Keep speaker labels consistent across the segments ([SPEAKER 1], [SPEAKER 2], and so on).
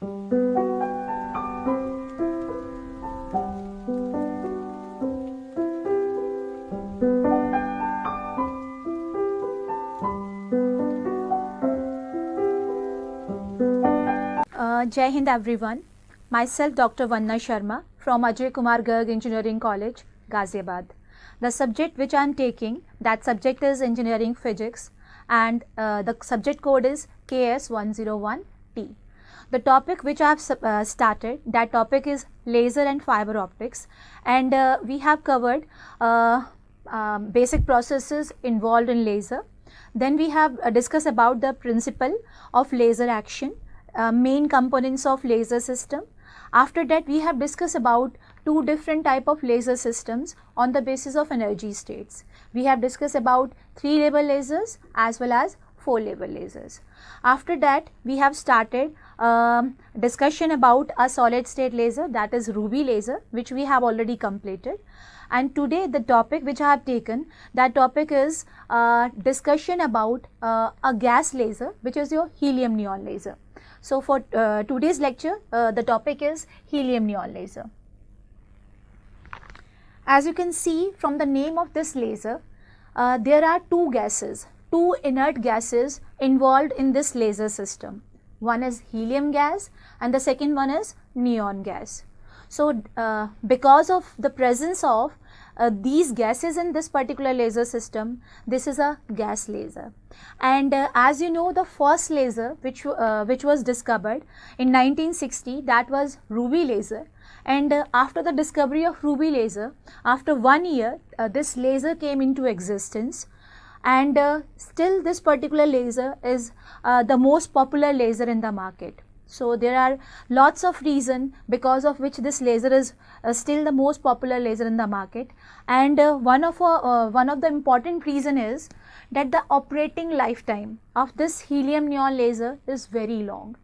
[SPEAKER 1] Jai Hind everyone. Myself Dr. Vanna Sharma from Ajay Kumar Garg Engineering College, Ghaziabad. The subject which I am taking, that subject is Engineering Physics, and the subject code is KS101T. The topic which I have started, that topic is laser and fiber optics, and we have covered basic processes involved in laser. Then we have discussed about the principle of laser action, main components of laser system. After that, we have discussed about two different type of laser systems on the basis of energy states. We have discussed about 3-level lasers as well as 4-level lasers. After that, we have started discussion about a solid state laser, that is Ruby laser, which we have already completed. And today the topic which I have taken, that topic is discussion about a gas laser, which is your helium neon laser. So for today's lecture, the topic is helium neon laser. As you can see from the name of this laser, there are two gases, two inert gases involved in this laser system. One is helium gas and the second one is neon gas. So because of the presence of these gases in this particular laser system, this is a gas laser. And as you know, the first laser which was discovered in 1960, that was Ruby laser. And after the discovery of Ruby laser, after 1 year, this laser came into existence. And still this particular laser is the most popular laser in the market. So there are lots of reasons because of which this laser is still the most popular laser in the market. And one of the important reason is that the operating lifetime of this helium neon laser is very long.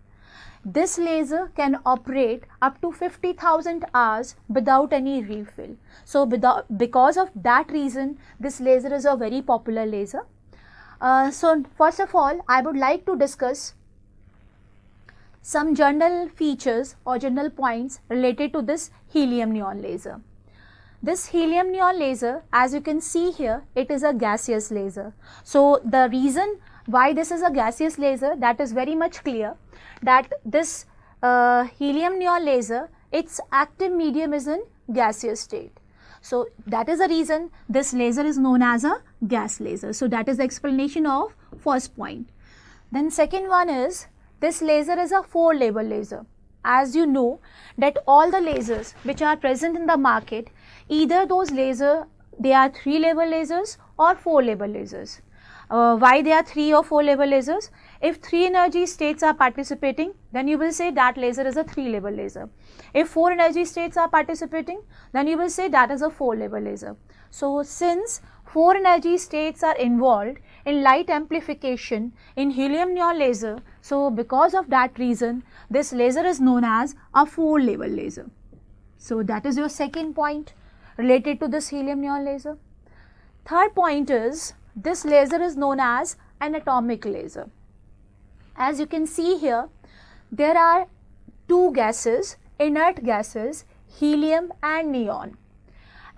[SPEAKER 1] This laser can operate up to 50,000 hours without any refill. So because of that reason, this laser is a very popular laser. So first of all, I would like to discuss some general features or general points related to this helium neon laser. This helium neon laser, as you can see here, it is a gaseous laser. So the reason why this is a gaseous laser, that is very much clear, that this helium neon laser, its active medium is in gaseous state. So that is the reason this laser is known as a gas laser. So that is the explanation of first point. Then second one is, this laser is a 4-level laser. As you know that all the lasers which are present in the market, either those lasers, they are 3-level lasers or 4-level lasers. Why they are 3 or 4-level lasers? If 3 energy states are participating, then you will say that laser is a 3-level laser. If 4 energy states are participating, then you will say that is a 4-level laser. So since 4 energy states are involved in light amplification in helium neon laser, so because of that reason, this laser is known as a 4-level laser. So that is your second point related to this helium neon laser. Third point is, this laser is known as an atomic laser. As you can see here, there are two gases, inert gases, helium and neon.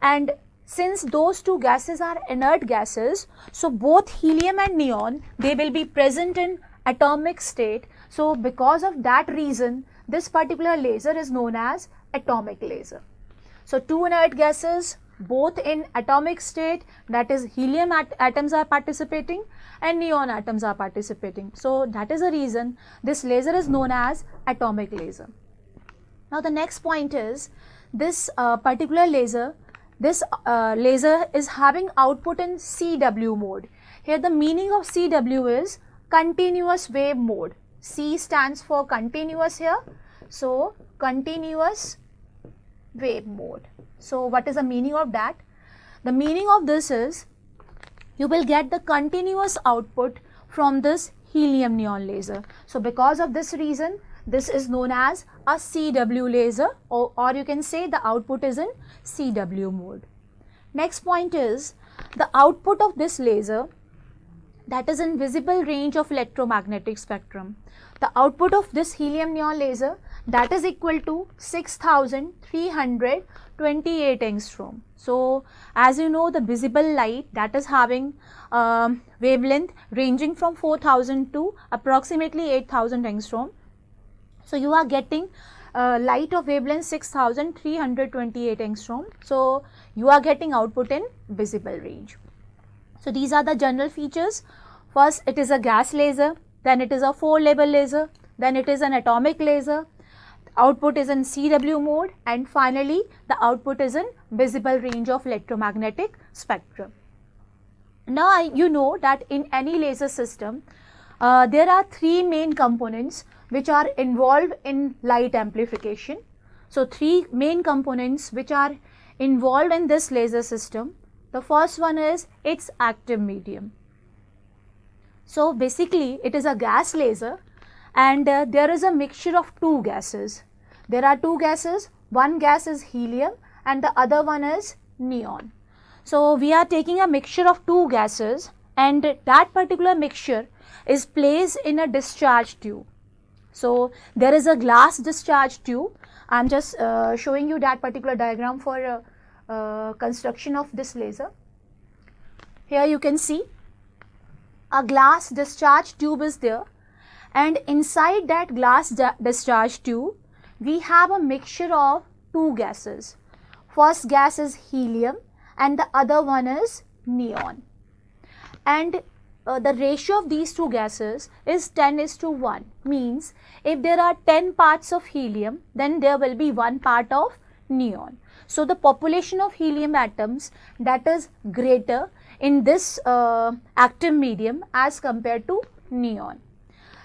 [SPEAKER 1] And since those two gases are inert gases, so both helium and neon, they will be present in atomic state. So because of that reason, this particular laser is known as atomic laser. So two inert gases, both in atomic state, that is helium atoms are participating and neon atoms are participating. So that is the reason this laser is known as atomic laser. Now the next point is, this particular laser, this laser is having output in CW mode. Here the meaning of CW is continuous wave mode. C stands for continuous here. So continuous wave mode. So what is the meaning of that? The meaning of this is, you will get the continuous output from this helium neon laser. So because of this reason, this is known as a CW laser, or you can say the output is in CW mode. Next point is, the output of this laser, that is in visible range of electromagnetic spectrum. The output of this helium neon laser, that is equal to 6328 angstrom. So as you know, the visible light that is having wavelength ranging from 4000 to approximately 8000 angstrom. So you are getting light of wavelength 6328 angstrom. So you are getting output in visible range. So these are the general features. First, it is a gas laser, then it is a 4-level laser, then it is an atomic laser, output is in CW mode, and finally the output is in visible range of electromagnetic spectrum. Now you know that in any laser system there are 3 main components which are involved in light amplification. So 3 main components which are involved in this laser system. The first one is its active medium. So basically it is a gas laser, and there is a mixture of 2 gases. There are 2 gases, one gas is helium and the other one is neon. So we are taking a mixture of 2 gases, and that particular mixture is placed in a discharge tube. So there is a glass discharge tube. I am just showing you that particular diagram for construction of this laser. Here you can see a glass discharge tube is there, and inside that glass discharge tube we have a mixture of 2 gases. First gas is helium and the other one is neon, and the ratio of these 2 gases is 10:1, means if there are 10 parts of helium, then there will be 1 part of neon. So the population of helium atoms that is greater in this active medium as compared to neon,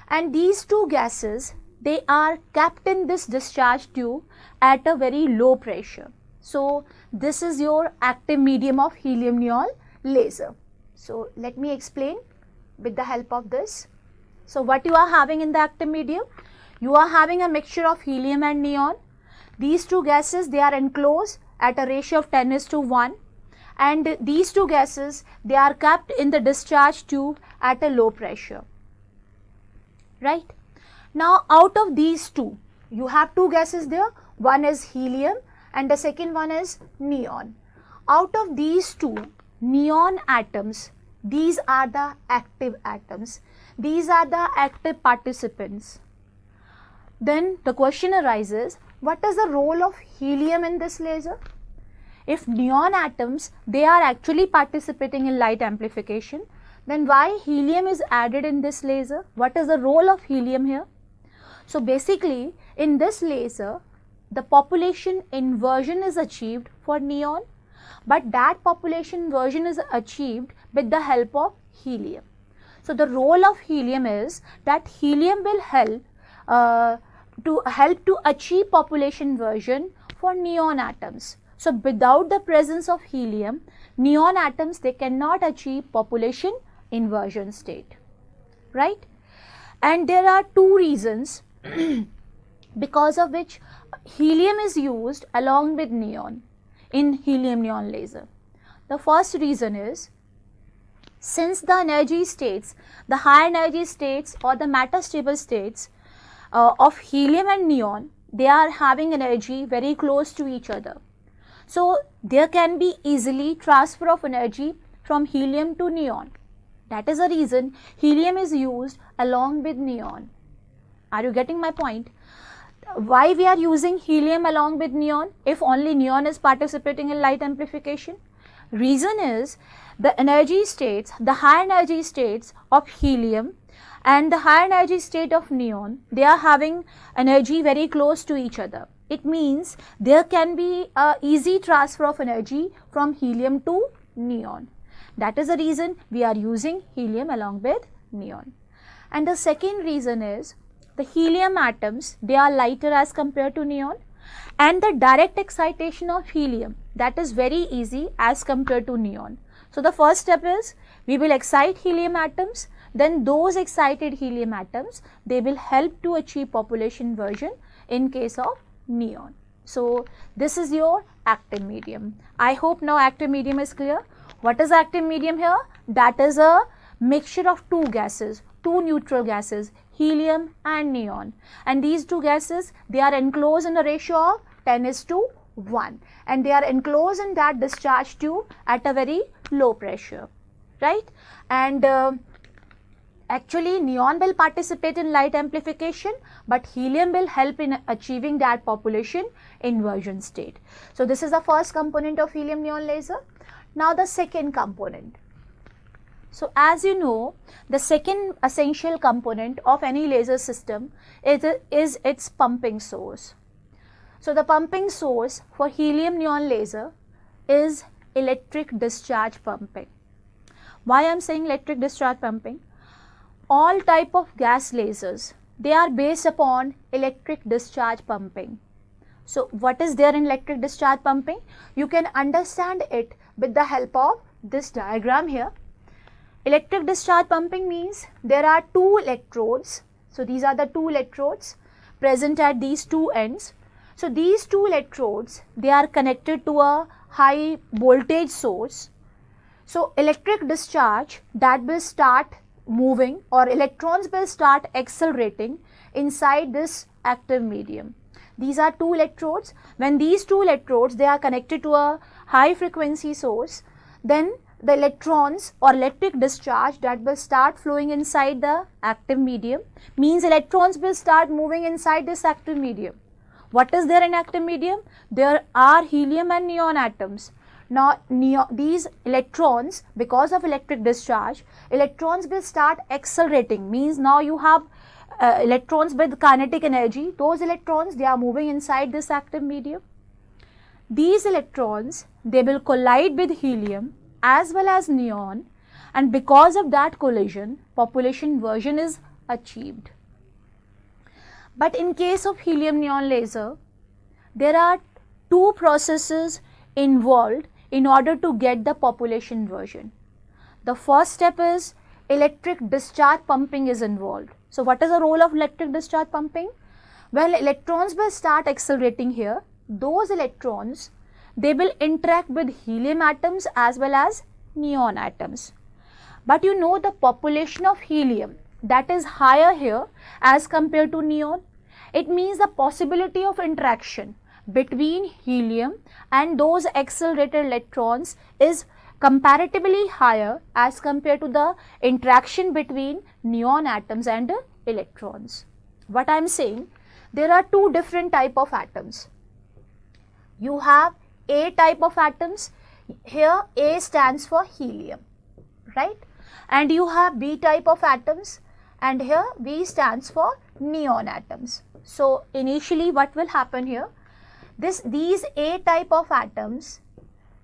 [SPEAKER 1] and these 2 gases, they are kept in this discharge tube at a very low pressure. So this is your active medium of helium neon laser. So let me explain with the help of this. So what you are having in the active medium? You are having a mixture of helium and neon. These 2 gases, they are enclosed at a ratio of 10:1, and these 2 gases, they are kept in the discharge tube at a low pressure, right? Now out of these 2, you have 2 gases there, one is helium and the second one is neon. Out of these 2 neon atoms, these are the active atoms, these are the active participants. Then the question arises, what is the role of helium in this laser? If neon atoms, they are actually participating in light amplification, then why helium is added in this laser? What is the role of helium here? So basically in this laser, the population inversion is achieved for neon, but that population inversion is achieved with the help of helium. So the role of helium is that helium will help to achieve population inversion for neon atoms. So without the presence of helium, neon atoms, they cannot achieve population inversion state, right? And there are 2 reasons because of which helium is used along with neon in helium neon laser. The first reason is, since the energy states, the high energy states or the matter stable states of helium and neon, they are having energy very close to each other. So there can be easily transfer of energy from helium to neon. That is the reason helium is used along with neon. Are you getting my point? Why we are using helium along with neon if only neon is participating in light amplification? Reason is the energy states, the high energy states of helium and the high energy state of neon, they are having energy very close to each other. It means there can be a easy transfer of energy from helium to neon. That is the reason we are using helium along with neon. And the second reason is, the helium atoms, they are lighter as compared to neon, and the direct excitation of helium, that is very easy as compared to neon. So the first step is, we will excite helium atoms, then those excited helium atoms, they will help to achieve population inversion in case of neon. So this is your active medium. I hope now active medium is clear. What is active medium here? That is a mixture of 2 gases, two neutral gases, helium and neon, and these two gases, they are enclosed in a ratio of 10:1, and they are enclosed in that discharge tube at a very low pressure, right? And actually neon will participate in light amplification, but helium will help in achieving that population inversion state. So this is the first component of helium neon laser. Now the second component. So as you know, the second essential component of any laser system is its pumping source. So the pumping source for helium neon laser is electric discharge pumping. Why I am saying electric discharge pumping? All type of gas lasers, they are based upon electric discharge pumping. So what is there in electric discharge pumping? You can understand it with the help of this diagram here. Electric discharge pumping means there are two electrodes. So these are the two electrodes present at these two ends. So these two electrodes, they are connected to a high voltage source. So electric discharge, that will start moving, or electrons will start accelerating inside this active medium. These are two electrodes. When these two electrodes, they are connected to a high frequency source, then the electrons or electric discharge that will start flowing inside the active medium, means electrons will start moving inside this active medium. What is there in active medium? There are helium and neon atoms. Now these electrons, because of electric discharge, electrons will start accelerating, means now you have electrons with kinetic energy. Those electrons, they are moving inside this active medium. These electrons, they will collide with helium as well as neon, and because of that collision, population inversion is achieved. But in case of helium neon laser, there are two processes involved in order to get the population inversion. The first step is electric discharge pumping is involved. So what is the role of electric discharge pumping? Well, electrons will start accelerating here. Those electrons, they will interact with helium atoms as well as neon atoms. But you know the population of helium, that is higher here as compared to neon. It means the possibility of interaction between helium and those accelerated electrons is comparatively higher as compared to the interaction between neon atoms and electrons. What I am saying, there are two different type of atoms. You have A type of atoms. Here A stands for helium, right? And you have B type of atoms, and here B stands for neon atoms. So initially what will happen here? These A type of atoms,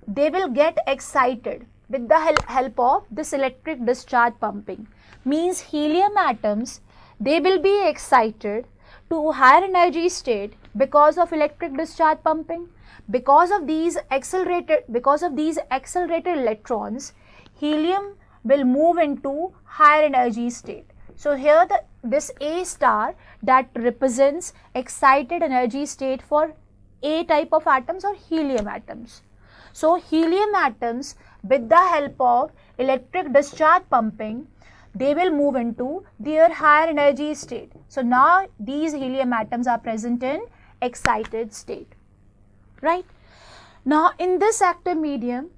[SPEAKER 1] they will get excited with the help of this electric discharge pumping. Means helium atoms, they will be excited to higher energy state because of electric discharge pumping. Because of these accelerated electrons, helium will move into higher energy state. So here this A star, that represents excited energy state for A type of atoms or helium atoms. So helium atoms, with the help of electric discharge pumping, they will move into their higher energy state. So now these helium atoms are present in excited state, right? Now in this active medium,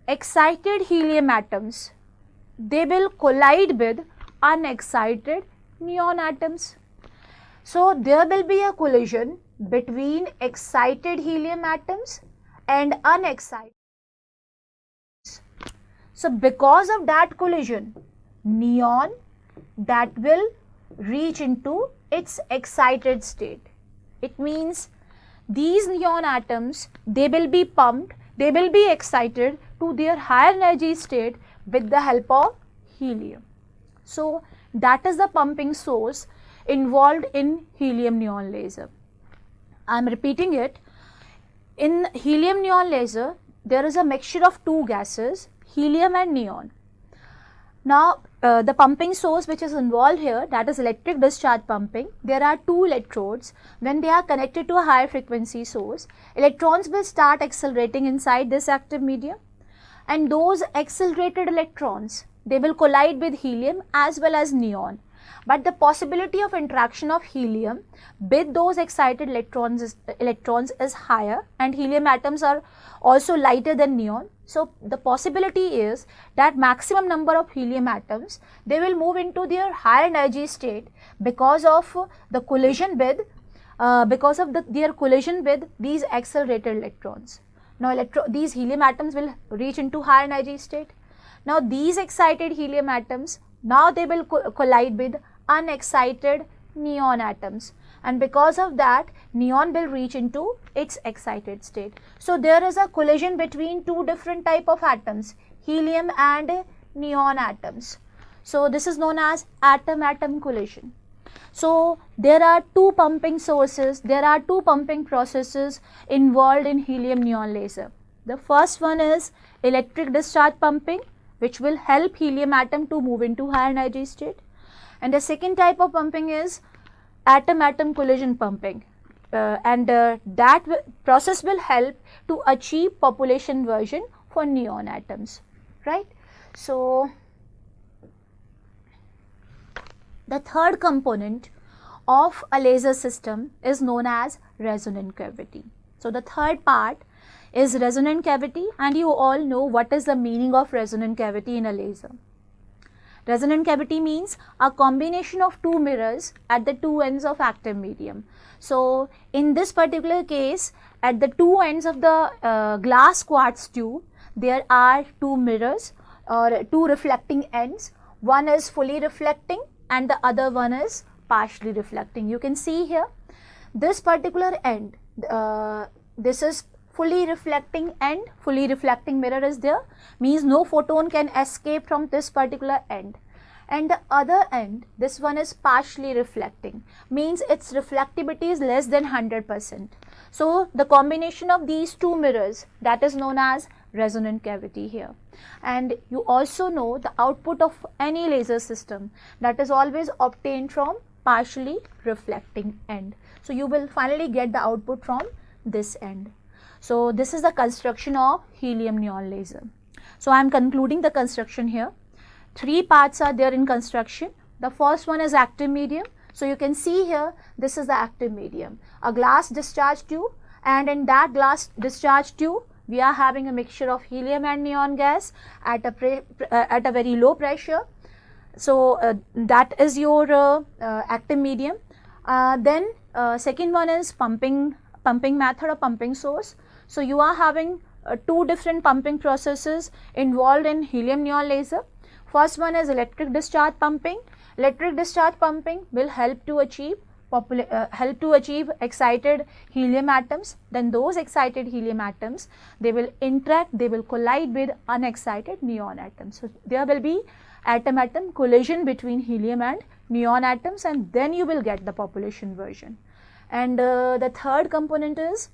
[SPEAKER 1] excited helium atoms, they will collide with unexcited neon atoms. So there will be a collision between excited helium atoms and unexcited. So because of that collision, neon, that will reach into its excited state. It means these neon atoms, they will be pumped, they will be excited to their higher energy state with the help of helium. So that is the pumping source involved in helium neon laser. I am repeating it. In helium neon laser, there is a mixture of two gases, helium and neon. Now the pumping source which is involved here, that is electric discharge pumping. There are two electrodes. When they are connected to a higher frequency source, electrons will start accelerating inside this active medium, and those accelerated electrons, they will collide with helium as well as neon. But the possibility of interaction of helium with those excited electrons is higher, and helium atoms are also lighter than neon. So the possibility is that maximum number of helium atoms, they will move into their higher energy state because of the collision with their collision with these accelerated electrons. Now these helium atoms will reach into higher energy state. Now these excited helium atoms, now they will collide with unexcited neon atoms, and because of that neon will reach into its excited state. So there is a collision between two different type of atoms, helium and neon atoms. So this is known as atom-atom collision. So there are two pumping sources, there are two pumping processes involved in helium neon laser. The first one is electric discharge pumping, which will help helium atom to move into higher energy state. And the second type of pumping is atom-atom collision pumping, that process will help to achieve population version for neon atoms, right? So the third component of a laser system is known as resonant cavity. So the third part is resonant cavity, and you all know what is the meaning of resonant cavity in a laser. Resonant cavity means a combination of two mirrors at the two ends of active medium. So in this particular case, at the two ends of the glass quartz tube, there are two mirrors or two reflecting ends. One is fully reflecting and the other one is partially reflecting. You can see here this particular end, this is fully reflecting end, fully reflecting mirror is there, means no photon can escape from this particular end. And the other end, this one is partially reflecting, means its reflectivity is less than 100%. So the combination of these two mirrors, that is known as resonant cavity here. And you also know the output of any laser system, that is always obtained from partially reflecting end. So you will finally get the output from this end. So this is the construction of helium neon laser. So I am concluding the construction here. Three parts are there in construction. The first one is active medium. So you can see here, this is the active medium, a glass discharge tube, and in that glass discharge tube we are having a mixture of helium and neon gas at a very low pressure. So that is your active medium. Then second one is pumping method or pumping source. So you are having two different pumping processes involved in helium neon laser. First one is electric discharge pumping. Electric discharge pumping will help to achieve excited helium atoms. Then those excited helium atoms, they will interact, they will collide with unexcited neon atoms. So there will be atom-atom collision between helium and neon atoms, and then you will get the population version. And the third component is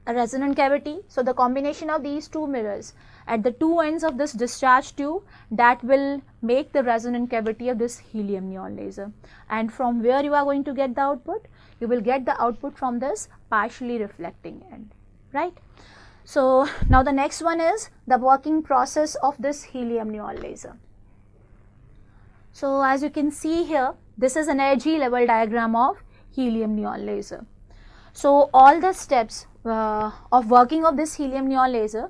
[SPEAKER 1] a resonant cavity. So the combination of these two mirrors at the two ends of this discharge tube, that will make the resonant cavity of this helium neon laser. And from where you are going to get the output? You will get the output from this partially reflecting end, right? So now the next one is the working process of this helium neon laser. So as you can see here, this is energy level diagram of helium neon laser. So all the steps of working of this helium neon laser,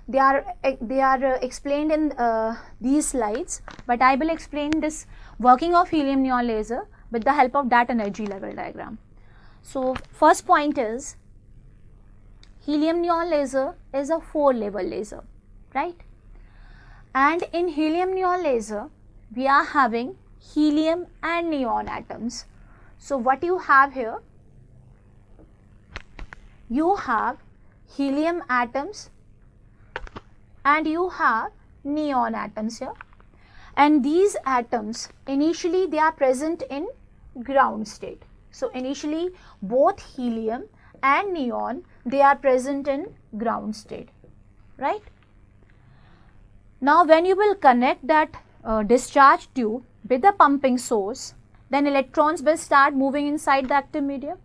[SPEAKER 1] they are explained in these slides, but I will explain this working of helium neon laser with the help of that energy level diagram. So first point is, helium neon laser is a 4-level laser, right? And in helium neon laser, we are having helium and neon atoms. So what you have here, you have helium atoms and you have neon atoms here, and these atoms initially they are present in ground state. So initially both helium and neon, they are present in ground state, right? Now when you will connect that discharge tube with the pumping source, then electrons will start moving inside the active medium.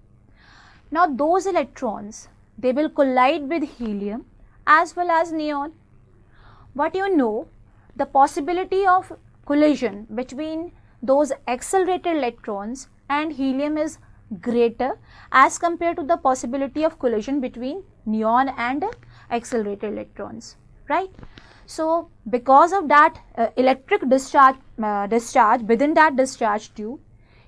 [SPEAKER 1] Now those electrons, they will collide with helium as well as neon. But you know the possibility of collision between those accelerated electrons and helium is greater as compared to the possibility of collision between neon and accelerated electrons, right? So because of that electric discharge within that discharge tube,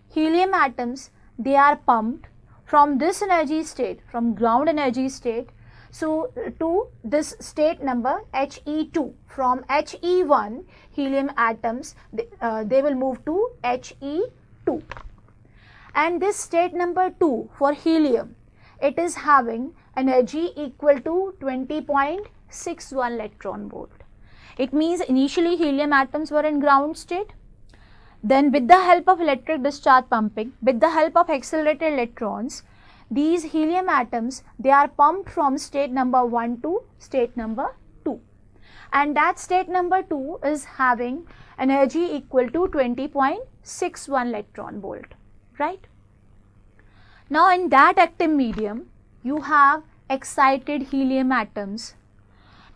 [SPEAKER 1] helium atoms, they are pumped from this energy state, from ground energy state, so to this state number He2. From He1, helium atoms, they will move to He2. And this state number 2 for helium, it is having energy equal to 20.61 electron volt. It means initially helium atoms were in ground state. Then with the help of electric discharge pumping, with the help of accelerated electrons, these helium atoms, they are pumped from state number 1 to state number 2. And that state number 2 is having energy equal to 20.61 electron volt, right? Now in that active medium, you have excited helium atoms.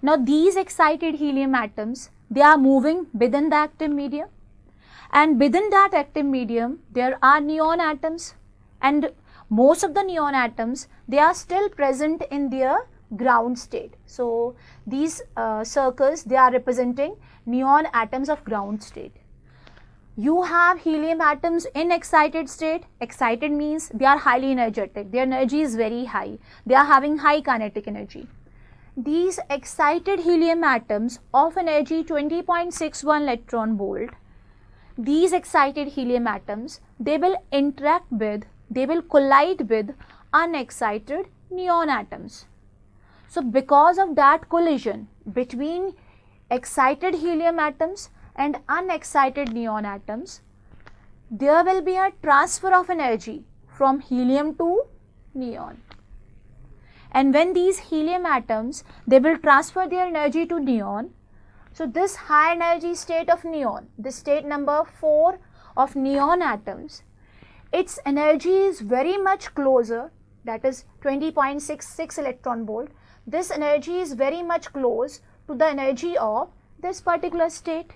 [SPEAKER 1] Now these excited helium atoms, they are moving within the active medium, and within that active medium there are neon atoms, and most of the neon atoms, they are still present in their ground state. So these circles, they are representing neon atoms of ground state. You have helium atoms in excited state. Excited means they are highly energetic, their energy is very high, they are having high kinetic energy. These excited helium atoms of energy 20.61 electron volt, these excited helium atoms, they will interact with, they will collide with unexcited neon atoms. So because of that collision between excited helium atoms and unexcited neon atoms, there will be a transfer of energy from helium to neon. And when these helium atoms, they will transfer their energy to neon, so this high energy state of neon, the state number 4 of neon atoms, its energy is very much closer, that is 20.66 electron volt. This energy is very much close to the energy of this particular state.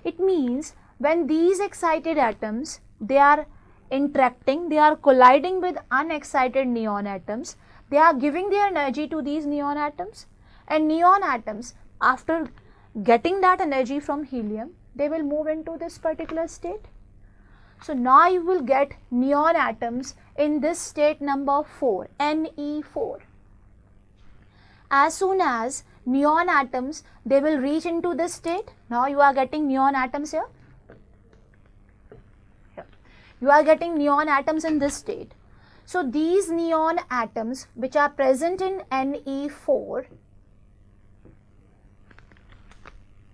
[SPEAKER 1] It means when these excited atoms, they are interacting, they are colliding with unexcited neon atoms, they are giving their energy to these neon atoms, and neon atoms, after getting that energy from helium, they will move into this particular state. So now you will get neon atoms in this state number 4, Ne4. As soon as neon atoms, they will reach into this state, now you are getting neon atoms here. You are getting neon atoms in this state. So these neon atoms which are present in Ne4,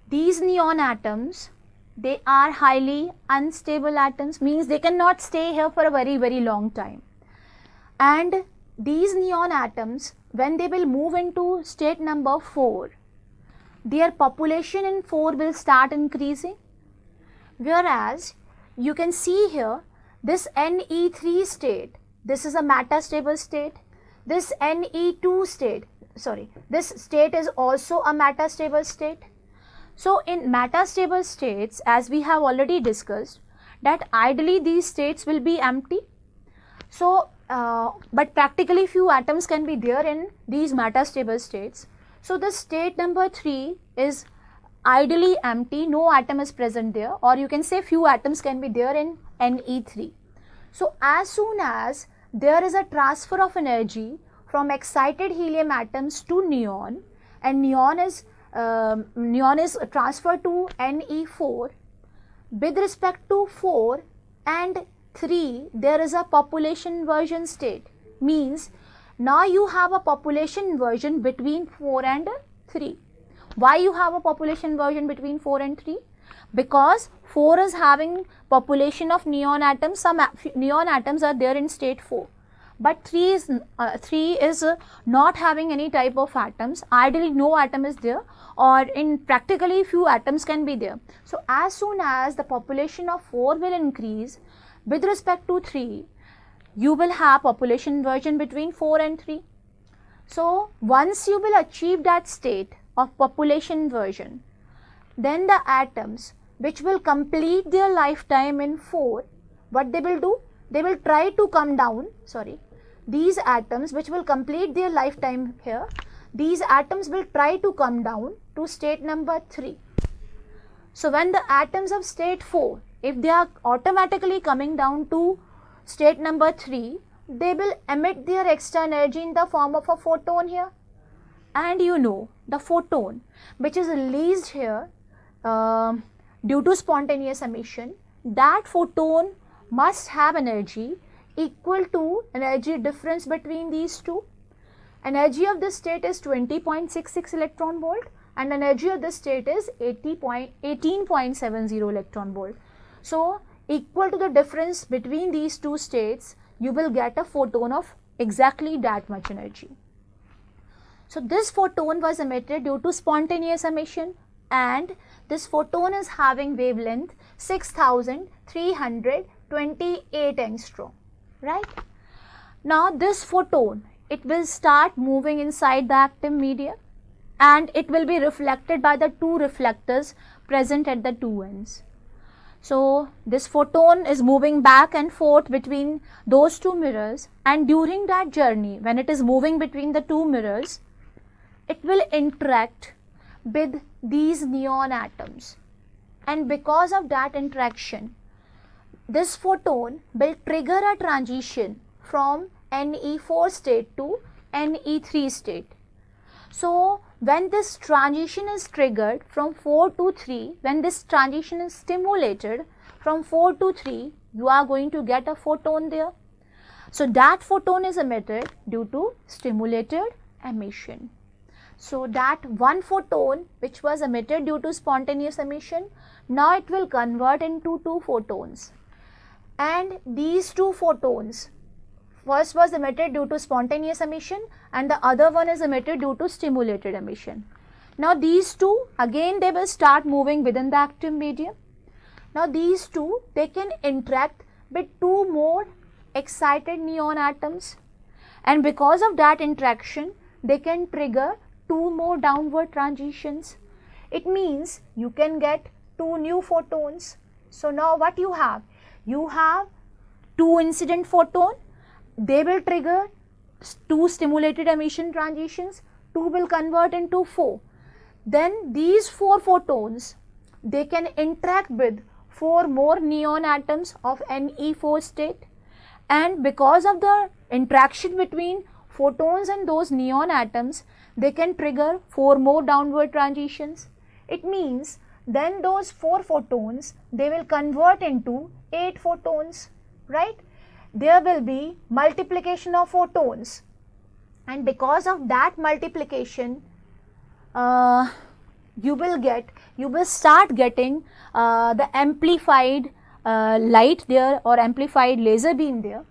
[SPEAKER 1] these neon atoms, they are highly unstable atoms, means they cannot stay here for a very, very long time. And these neon atoms, when they will move into state number 4, their population in 4 will start increasing. Whereas you can see here, this Ne3 state, this is a metastable state. This Ne2 state, this state is also a metastable state. So in metastable states, as we have already discussed, that ideally these states will be empty. So, but practically few atoms can be there in these metastable states. So the state number 3 is ideally empty, no atom is present there, or you can say few atoms can be there in Ne3. So as soon as there is a transfer of energy from excited helium atoms to neon, and neon is transferred to Ne4, with respect to 4 and 3, there is a population inversion state, means now you have a population inversion between 4 and 3. Why you have a population inversion between 4 and 3? Because 4 is having population of neon atoms, some neon atoms are there in state 4. But 3 is not having any type of atoms, ideally no atom is there, or in practically few atoms can be there. So as soon as the population of 4 will increase with respect to 3, you will have population inversion between 4 and 3. So once you will achieve that state of population inversion, then the atoms which will complete their lifetime in 4, what they will do? They will try to come down, these atoms which will complete their lifetime here, these atoms will try to come down to state number 3. So when the atoms of state 4, if they are automatically coming down to state number 3, they will emit their extra energy in the form of a photon here. And you know, the photon which is released here due to spontaneous emission, that photon must have energy equal to energy difference between these two. Energy of this state is 20.66 electron volt and energy of this state is 18.70 electron volt. So equal to the difference between these two states, you will get a photon of exactly that much energy. So this photon was emitted due to spontaneous emission, and this photon is having wavelength 6328 angstrom, right? Now this photon, it will start moving inside the active media and it will be reflected by the two reflectors present at the two ends. So this photon is moving back and forth between those two mirrors, and during that journey, when it is moving between the two mirrors, it will interact with these neon atoms, and because of that interaction, this photon will trigger a transition from Ne4 state to Ne3 state. So when this transition is triggered from 4 to 3, when this transition is stimulated from 4 to 3, you are going to get a photon there. So that photon is emitted due to stimulated emission. So that one photon which was emitted due to spontaneous emission, now it will convert into two photons. And these two photons, first was emitted due to spontaneous emission and the other one is emitted due to stimulated emission. Now these two, again they will start moving within the active medium. Now these two, they can interact with two more excited neon atoms, and because of that interaction, they can trigger two more downward transitions. It means you can get two new photons. So now what you have? You have two incident photon, they will trigger two stimulated emission transitions, two will convert into 4. Then these 4 photons, they can interact with 4 more neon atoms of Ne4 state, and because of the interaction between photons and those neon atoms, they can trigger 4 more downward transitions. It means then those 4 photons, they will convert into 8 photons, right? There will be multiplication of photons, and because of that multiplication, you will start getting the amplified light there, or amplified laser beam there.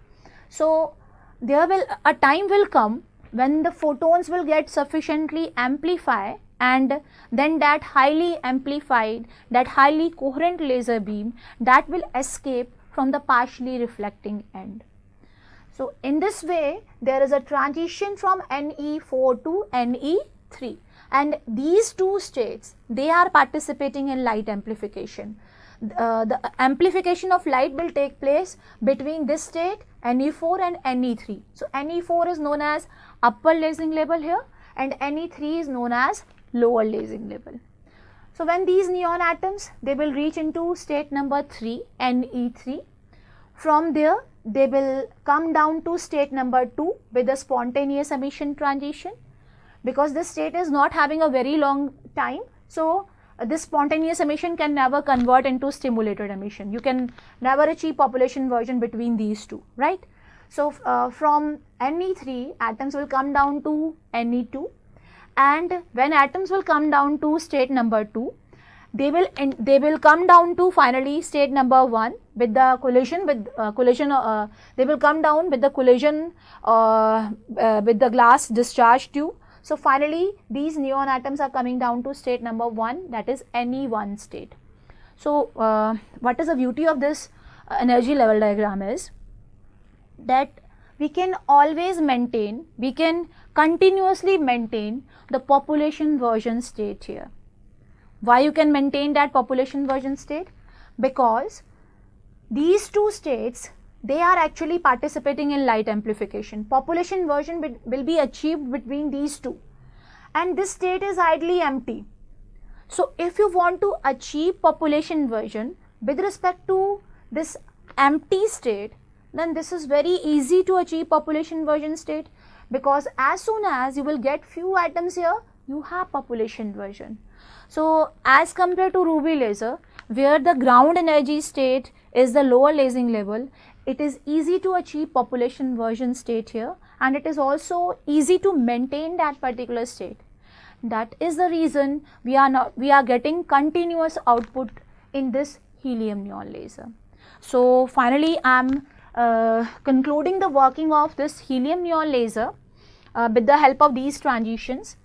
[SPEAKER 1] So a time will come when the photons will get sufficiently amplified, and then that highly amplified, that highly coherent laser beam, that will escape from the partially reflecting end. So in this way, there is a transition from Ne4 to Ne3, and these two states, they are participating in light amplification. The amplification of light will take place between this state, Ne4 and Ne3. So Ne4 is known as upper lasing level here, and Ne3 is known as lower lasing level. So when these neon atoms, they will reach into state number 3, Ne3. From there, they will come down to state number 2 with a spontaneous emission transition. Because this state is not having a very long time, so this spontaneous emission can never convert into stimulated emission. You can never achieve population version between these two, right? So from Ne3, atoms will come down to Ne2, and when atoms will come down to state number 2, they will come down to finally state number 1 with the collision with they will come down with the collision with the glass discharge tube. So finally these neon atoms are coming down to state number 1, that is Ne1 state. So what is the beauty of this energy level diagram is that we can always maintain, we can continuously maintain the population version state here. Why you can maintain that population version state? Because these two states, they are actually participating in light amplification. Population version will be achieved between these two, and this state is ideally empty. So if you want to achieve population version with respect to this empty state, then this is very easy to achieve population version state, because as soon as you will get few atoms here, you have population version. So as compared to ruby laser, where the ground energy state is the lower lasing level, it is easy to achieve population version state here, and it is also easy to maintain that particular state. That is the reason we are getting continuous output in this helium neon laser. So finally I am concluding the working of this helium neon laser with the help of these transitions.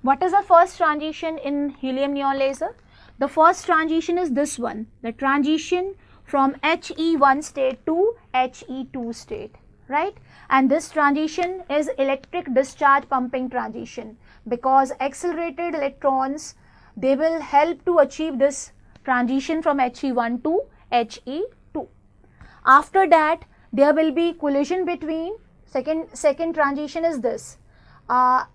[SPEAKER 1] What is the first transition in helium neon laser? The first transition is this one, the transition from HE1 state to HE2 state, right? And this transition is electric discharge pumping transition, because accelerated electrons, they will help to achieve this transition from HE1 to HE2. After that, there will be collision between, second transition is this,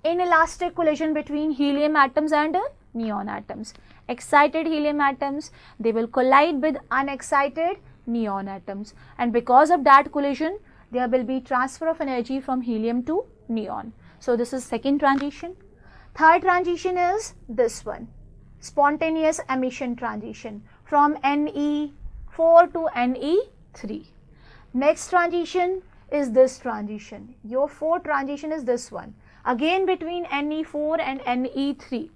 [SPEAKER 1] inelastic collision between helium atoms and neon atoms. Excited helium atoms, they will collide with unexcited neon atoms, and because of that collision, there will be transfer of energy from helium to neon. So this is second transition. Third transition is this one, spontaneous emission transition from Ne4 to Ne3. Next transition is this transition. Your fourth transition is this one, again between Ne4 and Ne3.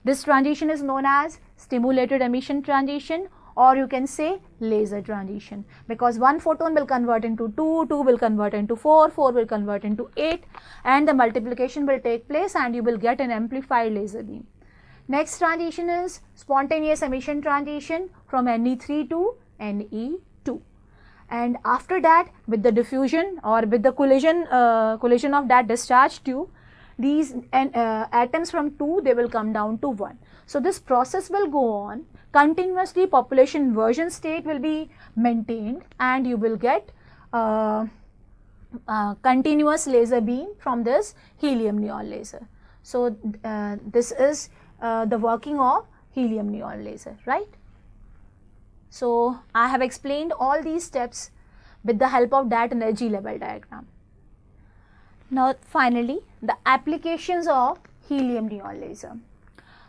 [SPEAKER 1] This transition is known as stimulated emission transition, or you can say laser transition, because one photon will convert into 2, 2 will convert into 4, 4 will convert into 8, and the multiplication will take place and you will get an amplified laser beam. Next transition is spontaneous emission transition from Ne3 to Ne2, and after that, with the diffusion or with the collision of that discharge tube, these atoms from 2, they will come down to 1. So this process will go on continuously. Population version state will be maintained, and you will get continuous laser beam from this helium neon laser. So this is the working of helium neon laser, right? So I have explained all these steps with the help of that energy level diagram. Now finally, the applications of helium neon laser.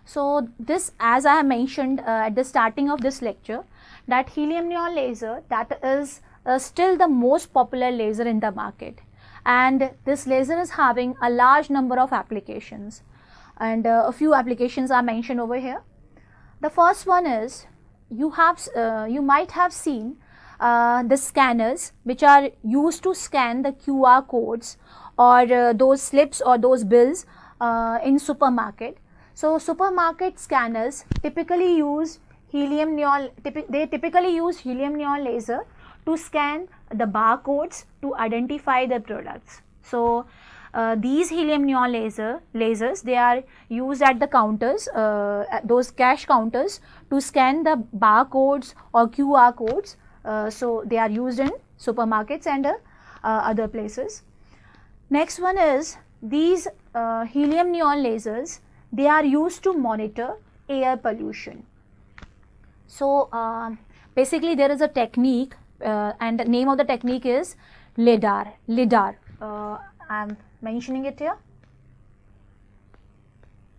[SPEAKER 1] So this, as I have mentioned at the starting of this lecture, that helium neon laser, that is still the most popular laser in the market, and this laser is having a large number of applications, and a few applications are mentioned over here. The first one is, you might have seen the scanners which are used to scan the QR codes or those slips or those bills in supermarket. So supermarket scanners typically use helium neon, they typically use helium neon laser to scan the barcodes to identify the products. So these helium neon lasers, they are used at the counters, at those cash counters, to scan the barcodes or QR codes. So they are used in supermarkets and other places. Next one is, these helium neon lasers, they are used to monitor air pollution. So basically there is a technique, and the name of the technique is LIDAR. I am mentioning it here.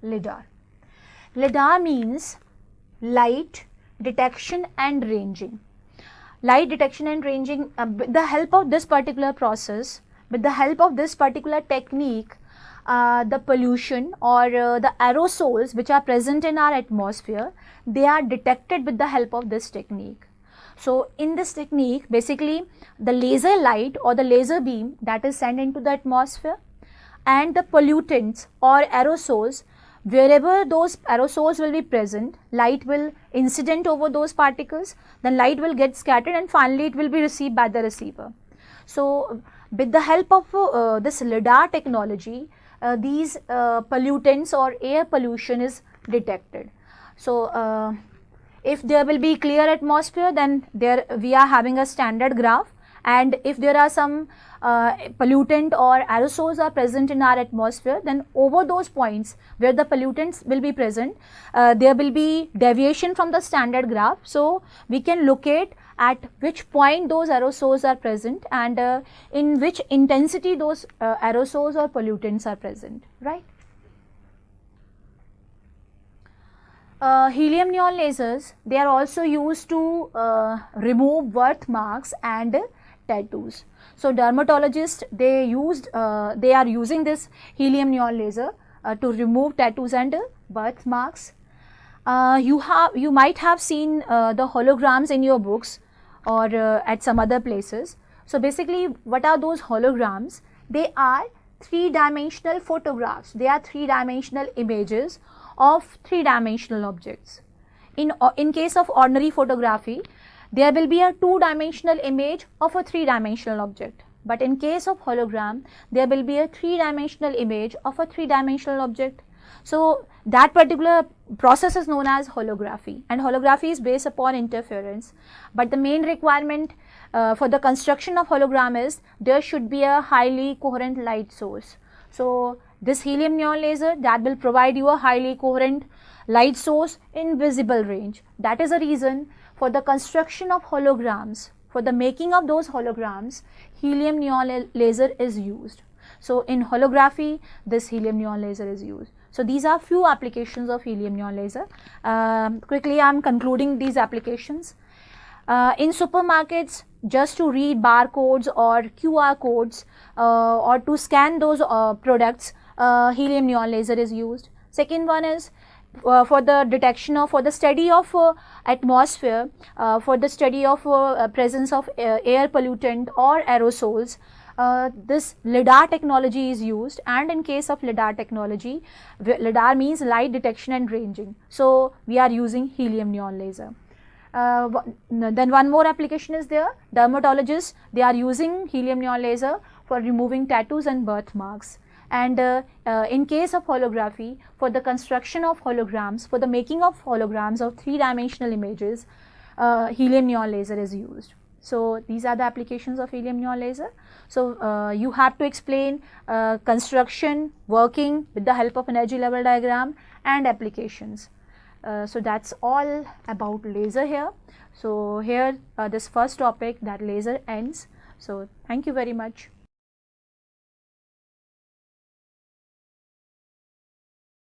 [SPEAKER 1] LIDAR. LIDAR means light detection and ranging. Light detection and ranging, with the help of this particular process, with the help of this particular technique, the pollution or the aerosols which are present in our atmosphere, they are detected with the help of this technique. So in this technique, basically the laser light or the laser beam that is sent into the atmosphere, and the pollutants or aerosols, wherever those aerosols will be present, light will incident over those particles, then light will get scattered, and finally it will be received by the receiver. So with the help of this LIDAR technology, these pollutants or air pollution is detected. So if there will be clear atmosphere, then there we are having a standard graph, and if there are some pollutant or aerosols are present in our atmosphere, then over those points where the pollutants will be present, there will be deviation from the standard graph. So we can locate at which point those aerosols are present, and in which intensity those aerosols or pollutants are present, right? Helium neon lasers, they are also used to remove birthmarks and tattoos. So dermatologists, they are using this helium neon laser to remove tattoos and birthmarks. You might have seen the holograms in your books or at some other places. So basically, what are those holograms? They are three-dimensional photographs. They are three-dimensional images of three-dimensional objects. In case of ordinary photography, there will be a two-dimensional image of a three-dimensional object. But in case of hologram, there will be a three-dimensional image of a three-dimensional object. So that particular process is known as holography, and holography is based upon interference. But the main requirement for the construction of hologram is there should be a highly coherent light source. So this helium neon laser, that will provide you a highly coherent light source in visible range. That is the reason for the construction of holograms, for the making of those holograms, helium neon laser is used. So in holography, this helium neon laser is used. So these are few applications of helium neon laser. Quickly I am concluding these applications. In supermarkets, just to read barcodes or QR codes or to scan those products, helium neon laser is used. Second one is for the detection of, for the study of atmosphere, for the study of presence of air pollutant or aerosols. This LIDAR technology is used, and in case of LIDAR technology, LIDAR means light detection and ranging. So we are using helium neon laser. Then one more application is there. Dermatologists, they are using helium neon laser for removing tattoos and birthmarks. And in case of holography, for the construction of holograms, for the making of holograms of three-dimensional images, helium neon laser is used. So these are the applications of helium neon laser. So you have to explain construction, working with the help of energy level diagram, and applications. So that's all about laser here. So here this first topic, that laser, ends. So thank you very much.